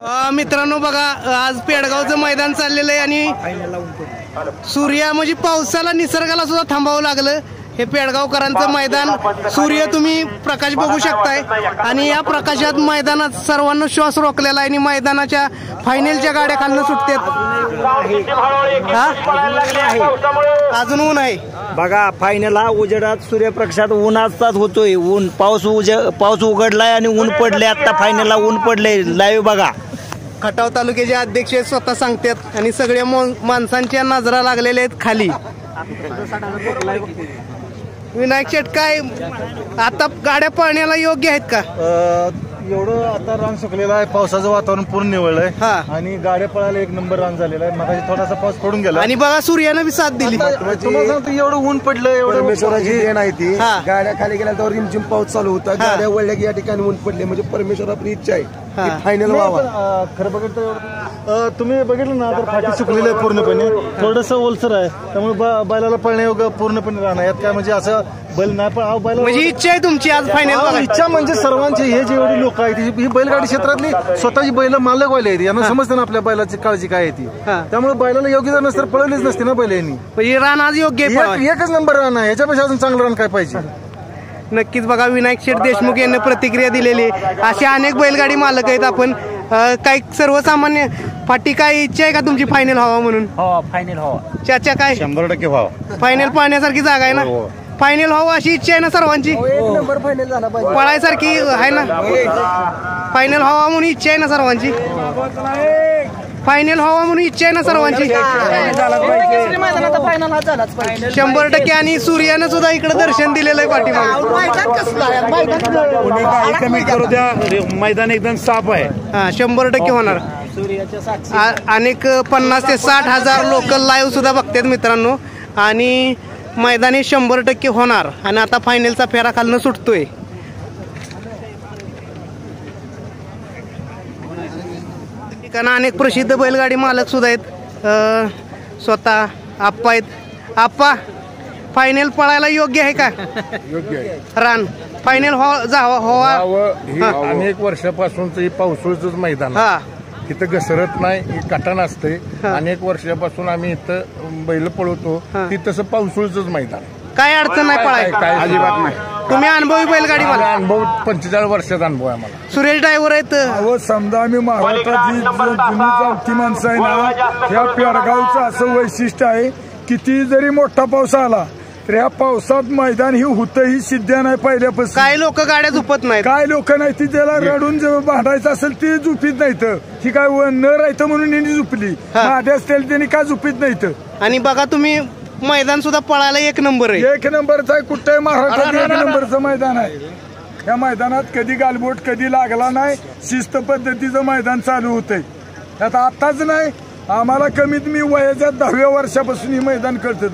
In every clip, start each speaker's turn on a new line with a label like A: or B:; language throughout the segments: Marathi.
A: मित्रांनो बघा, आज पेडगावचं मैदान चाललेलं आहे आणि सूर्य म्हणजे पावसाला निसर्गाला सुद्धा थांबावं लागलं. हे पेडगावकरांचं मैदान, सूर्य तुम्ही प्रकाश बघू शकताय आणि या प्रकाशात मैदानात सर्वांना श्वास रोखलेला आहे आणि मैदानाच्या फायनलच्या गाड्या खालनं सुटतात. अजून ऊन आहे
B: बघा. फायनल हा उजेडात सूर्यप्रकाशात उन्हाचाच होतोय. ऊन पाऊस उघडलाय आणि ऊन पडले. आता फायनलला ऊन पडले. लाईव्ह बघा.
A: खटाव तालुक्याचे अध्यक्ष स्वतः सांगतात आणि सगळ्या माणसांच्या नजरा लागलेल्या आहेत खाली. विनायक शेट, काय आता गाड्या पळण्याला योग्य आहेत का?
C: एवढं आता रान सुकलेलं आहे. पावसाचं वातावरण पूर्ण निवळलंय आणि गाड्या पळायला एक नंबर रान झालेला आहे. मगाशी थोडासा पाऊस पडून गेला आणि
A: बघा सूर्यानं बी साथ दिली.
C: तुम्हाला सांगतो एवढं ऊन पडलं. एवढं
D: परमेश्वराची देण आहे ती. गाड्या खाली गेल्या तर रिमझिम पाऊस चालू होता. गाड्या वळल्या की या ठिकाणी ऊन पडले. म्हणजे परमेश्वर आपली इच्छा आहे फायनल व्हावा.
C: खरं बघितलं तुम्ही बघितलं ना तर फाटी सुकलेलं आहे पूर्णपणे. थोडस ओलसर आहे त्यामुळे बैलाला पळण्यायोग्य पूर्णपणे राहणार. यात काय म्हणजे असं बैल नाही पण बैल
A: म्हणजे इच्छा आहे तुमची आज फायनल.
C: इच्छा म्हणजे सर्वांची. हे जेवढी लोक आहेत ही बैलगाडी क्षेत्रातली स्वतःची बैल मालक वाले आहेत. यांना समजते ना आपल्या बैलाची काळजी काय आहे ती. त्यामुळे बैलाला योग्य जर नसतं पळवलीच नसते ना बैल यांनी.
A: रान आज योग्य
C: एकच नंबर रान आहे. याच्यापेक्षा अजून चांगलं रान काय पाहिजे.
A: नक्कीच बघा, विनायक शेठ देशमुख यांनी प्रतिक्रिया दिलेली. असे अनेक बैलगाडी मालक आहेत. आपण काही सर्वसामान्य फाटी काय इच्छा आहे का तुमची फायनल व्हावा म्हणून?
B: फायनल व्हावा.
A: चाचा काय
C: 100% व्हावा.
A: फायनल पाहण्यासारखी जागा आहे ना. फायनल व्हावं अशी इच्छा आहे ना सर्वांची.
D: नंबर फायनल झाला पाहिजे.
A: पळायसारखी आहे ना. फायनल व्हावा म्हणून इच्छा आहे ना सर्वांची. फायनल व्हावा म्हणून इच्छा आहे ना सर्वांची. 100%. आणि सूर्यानं सुद्धा इकडे दर्शन दिलेलं आहे पाठीमागे.
C: मैदान एकदम साफ आहे.
A: 100% होणार. अनेक 50 ते 60 हजार लोक लाईव्ह सुद्धा बघतात मित्रांनो. आणि मैदानी 100% होणार. आणि आता फायनलचा फेरा खालनं सुटतोय. ठिकाणं अनेक प्रसिद्ध बैलगाडी मालक सुद्धा आहेत. स्वतः आप्पा आहेत. आप्पा, फायनल पळायला योग्य आहे का?
C: योग्य आहे.
A: रान फायनल व्हावा.
C: अनेक वर्षापासूनच पावसाळ्याचंच मैदान. इथं घसरत नाही, कटाण असते. अनेक वर्षापासून आम्ही इथं बैल पळवतो. ती तसं पावसाळ्याचंच मैदान.
A: काय अडचण नाही पळायला?
C: काय अजिबात नाही.
A: तुम्ही अनुभवी बैलगाडी मला
C: अनुभव 45 वर्षाचा अनुभव आहे मला.
A: सुरेश ड्रायव्हर आहेत.
E: समजा आम्ही महाराष्ट्रातली जुनी जावती माणसं आहे ना. ह्या पेडगावचं असं वैशिष्ट्य आहे, किती जरी मोठा पाऊस आला तर या पावसात मैदान ही होतं ही सिद्ध नाही पहिल्यापासून.
A: काही लोक गाड्या झोपत नाही.
E: काय लोक नाही ती त्याला रडून भांडायचं असेल ती झुपीत नाहीत. ही काय न राहतं म्हणून यांनी झुपली. आधी असतील त्यांनी काय झुपीत नाहीत.
A: आणि बघा तुम्ही मैदान सुद्धा पळायला एक नंबर आहे.
E: 1 नंबरचं आहे. कुठंही महाराष्ट्रात 1 नंबरचं मैदान आहे. या मैदानात कधी गालबोट कधी लागला नाही. शिस्त पद्धतीचं मैदान चालू होतंय. आता आताच नाही, आम्हाला कमीत मी वयाच्या 10व्या वर्षापासून हे मैदान कळतं.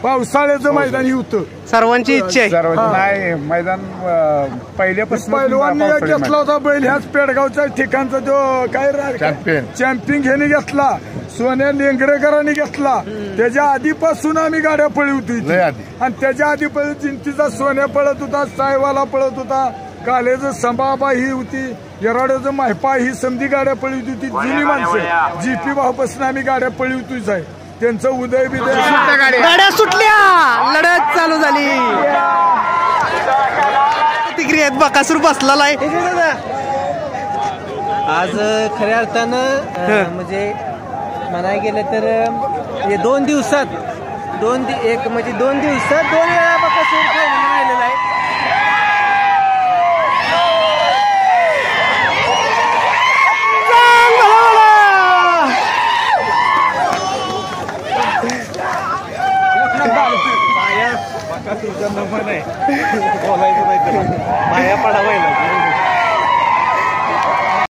E: पावसाळ्याचं मैदान ही होतं.
A: सर्वांची इच्छा आहे.
C: नाही मैदान पहिल्यापासून.
E: पहिलवानी घेतला होता बैल ह्याच पेडगावच्या ठिकाणचा जो काय चॅम्पियन ह्याने घेतला. सोन्या लेंगरेकरांनी घेतला. त्याच्या आधीपासून आम्ही गाड्या पळवतो. आणि त्याच्या आधी जिंतीचा सोन्या पळत होता, सायवाला पळत होता, कालेचं संभाबा ही होती, येराड्याचं माहिपा ही समधी गाड्या पळवत होती. जुनी माणसं जीपी भाऊपासून आम्ही गाड्या पळवतोच आहे. त्यांचं उदय बिदय
A: गाड्या सुटल्या. लढत चालू झाली. प्रतिक्रियेत बकासूर बसलेला आहे.
B: आज खऱ्या अर्थानं म्हणजे म्हणायला गेलं तर 2 दिवसात 2 दिवसात 2 वेळा बकासूर राहिलेला आहे. बोलायचं नाही, बाया पडावायला